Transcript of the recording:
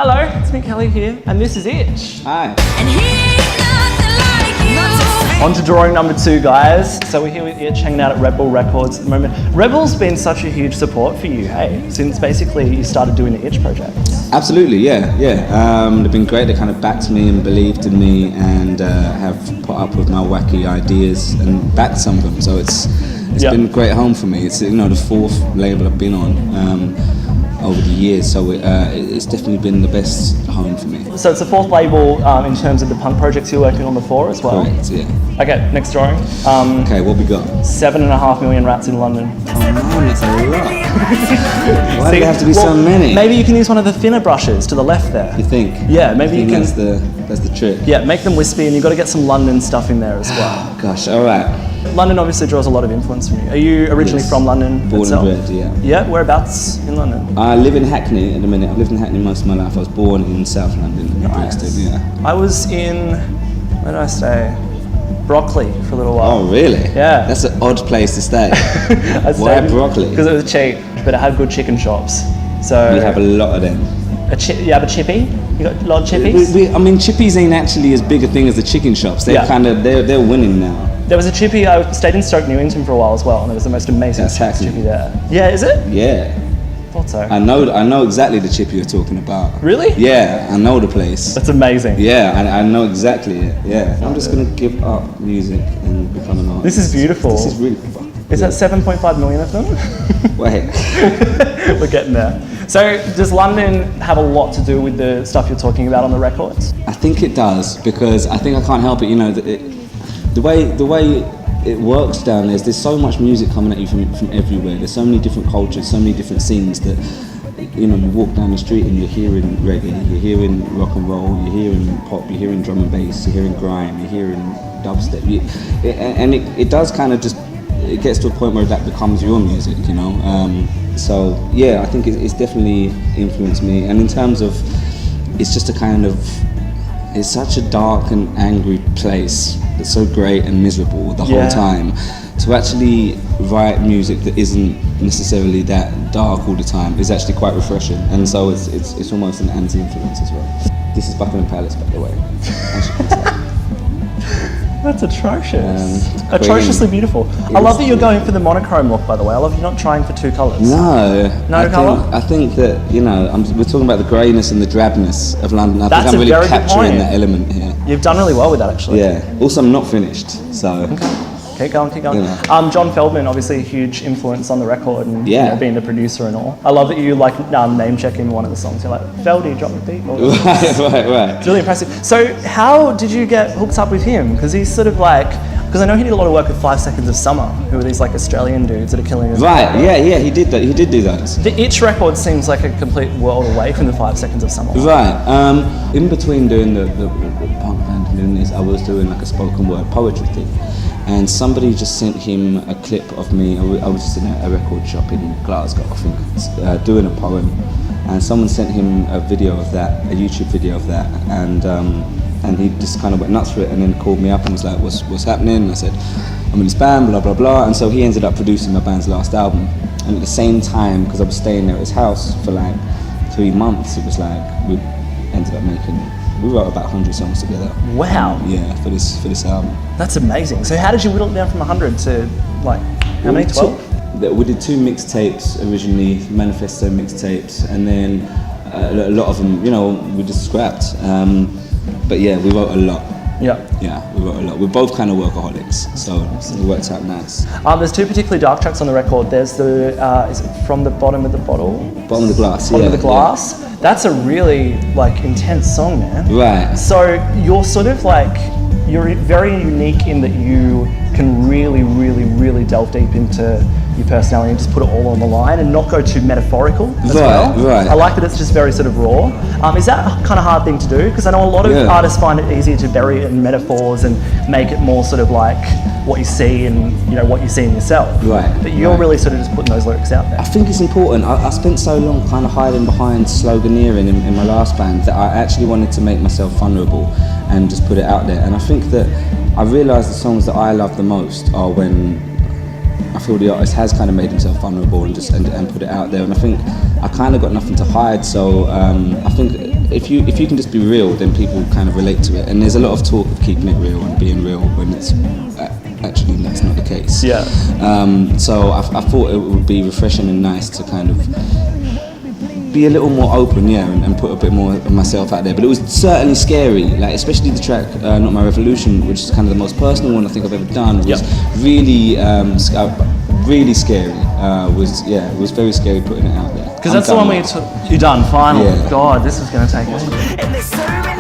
Hello, it's Mick Kelly here, and this is Itch. Hi. And he ain't nothing like you. On to drawing number 2, guys. So we're here with Itch, hanging out at Red Bull Records at the moment. Red Bull's been such a huge support for you, hey? Since basically you started doing the Itch project. Absolutely, yeah. They've been great. They kind of backed me and believed in me and have put up with my wacky ideas and backed some of them. So it's been a great home for me. It's the 4th label I've been on over the years. So it's definitely been the best home for me. So it's the 4th label in terms of the punk projects you're working on before as well? Correct, yeah. Okay, next drawing. Okay, what we got? 7.5 million rats in London. Oh man, that's a lot. Why do there have to be so many? Maybe you can use one of the thinner brushes to the left there. You think? Yeah, maybe you can. That's the trick. Yeah, make them wispy, and you've got to get some London stuff in there as well. Gosh, all right. London obviously draws a lot of influence from you. Are you originally from London Born itself? and bred, yeah. Yeah, whereabouts in London? I live in Hackney at the minute. I've lived in Hackney most of my life. I was born in South London, in Brixton, yeah. I was in, where did I stay? Broccoli for a little while. Oh, really? Yeah. That's an odd place to stay. Why Broccoli? Because it was cheap, but it had good chicken shops. So We have a lot of them. You have a chippy? You got a lot of chippies? I mean, chippies ain't actually as big a thing as the chicken shops. They're they're winning now. There was a chippy, I stayed in Stoke Newington for a while as well, and it was the most amazing chippy there. Yeah, is it? Yeah. Thought so. I know exactly the chippy you're talking about. Really? Yeah, I know the place. That's amazing. Yeah, I know exactly it. Yeah. I'm just gonna give up music and become an artist. This is beautiful. This is really Is that 7.5 million of them? Wait. We're getting there. So does London have a lot to do with the stuff you're talking about on the records? I think it does, because I think I can't help it. The way it works down there's so much music coming at you from everywhere. There's so many different cultures, so many different scenes that you walk down the street and you're hearing reggae, you're hearing rock and roll, you're hearing pop, you're hearing drum and bass, you're hearing grime, you're hearing dubstep. It does kind of just, it gets to a point where that becomes your music, So yeah, I think it's definitely influenced me. And in terms of, it's just it's such a dark and angry place. It's so great and miserable the whole time. To actually write music that isn't necessarily that dark all the time is actually quite refreshing. And so it's almost an anti-influence as well. This is Buckingham Palace, by the way. As you can tell. That's atrocious. Atrociously beautiful. I love that you're going for the monochrome look, by the way. I love you're not trying for 2 colours. No colour? I think that, we're talking about the greyness and the drabness of London. I think I'm really capturing that element here. You've done really well with that, actually. Yeah. Also, I'm not finished, so. Okay. Keep going. John Feldman, obviously a huge influence on the record and being the producer and all. I love that you name check him in one of the songs. You're like, Feldy, drop the beat. Right. It's really impressive. So how did you get hooked up with him? Because he's sort of because I know he did a lot of work with 5 Seconds of Summer, who are these Australian dudes that are killing us. Right, yeah, he did that. He did do those. The Itch record seems like a complete world away from the 5 Seconds of Summer. Right. In between doing the punk band and doing this, I was doing a spoken word poetry thing. And somebody just sent him a clip of me. I was just in a record shop in Glasgow, I think, doing a poem. And someone sent him a video of that, a YouTube video of that. And he just kind of went nuts for it and then called me up and was like, what's happening? And I said, I'm in this band, blah, blah, blah. And so he ended up producing my band's last album. And at the same time, because I was staying there at his house for 3 months, it was we ended up we wrote about 100 songs together. Wow. Yeah, for this album. That's amazing. So how did you whittle it down from 100 to how many, 12? We did 2 mixtapes originally, manifesto mixtapes, and then a lot of them, we just scrapped. But yeah, we wrote a lot. Yeah, we wrote a lot. We're both kind of workaholics, so it worked out nice. There's 2 particularly dark tracks on the record. There's is it From the Bottom of the Bottle? Bottom of the Glass, Bottom of the Glass. Yeah. That's a really intense song, man. Right. So you're sort of you're very unique in that you can really, really, really delve deep into your personality and just put it all on the line and not go too metaphorical as well. Right. I like that it's just very sort of raw. Is that a kind of hard thing to do? Because I know a lot of artists find it easier to bury it in metaphors and make it more sort of what you see and what you see in yourself. Right. But you're really sort of just putting those lyrics out there. I think it's important. I spent so long kind of hiding behind sloganeering in my last band that I actually wanted to make myself vulnerable and just put it out there. And I think that I realised the songs that I love the most are when I feel the artist has kind of made himself vulnerable and put it out there. And I think I kind of got nothing to hide, so I think if you can just be real, then people kind of relate to it. And there's a lot of talk of keeping it real and being real when it's actually that's not the case. Yeah. So I thought it would be refreshing and nice to kind of be a little more open, and put a bit more of myself out there. But it was certainly scary, like especially the track "Not My Revolution," which is kind of the most personal one I think I've ever done. Was really, really scary. It was very scary putting it out there. Because that's the one where you're done finally. Yeah. God, this is going to take us. And they serving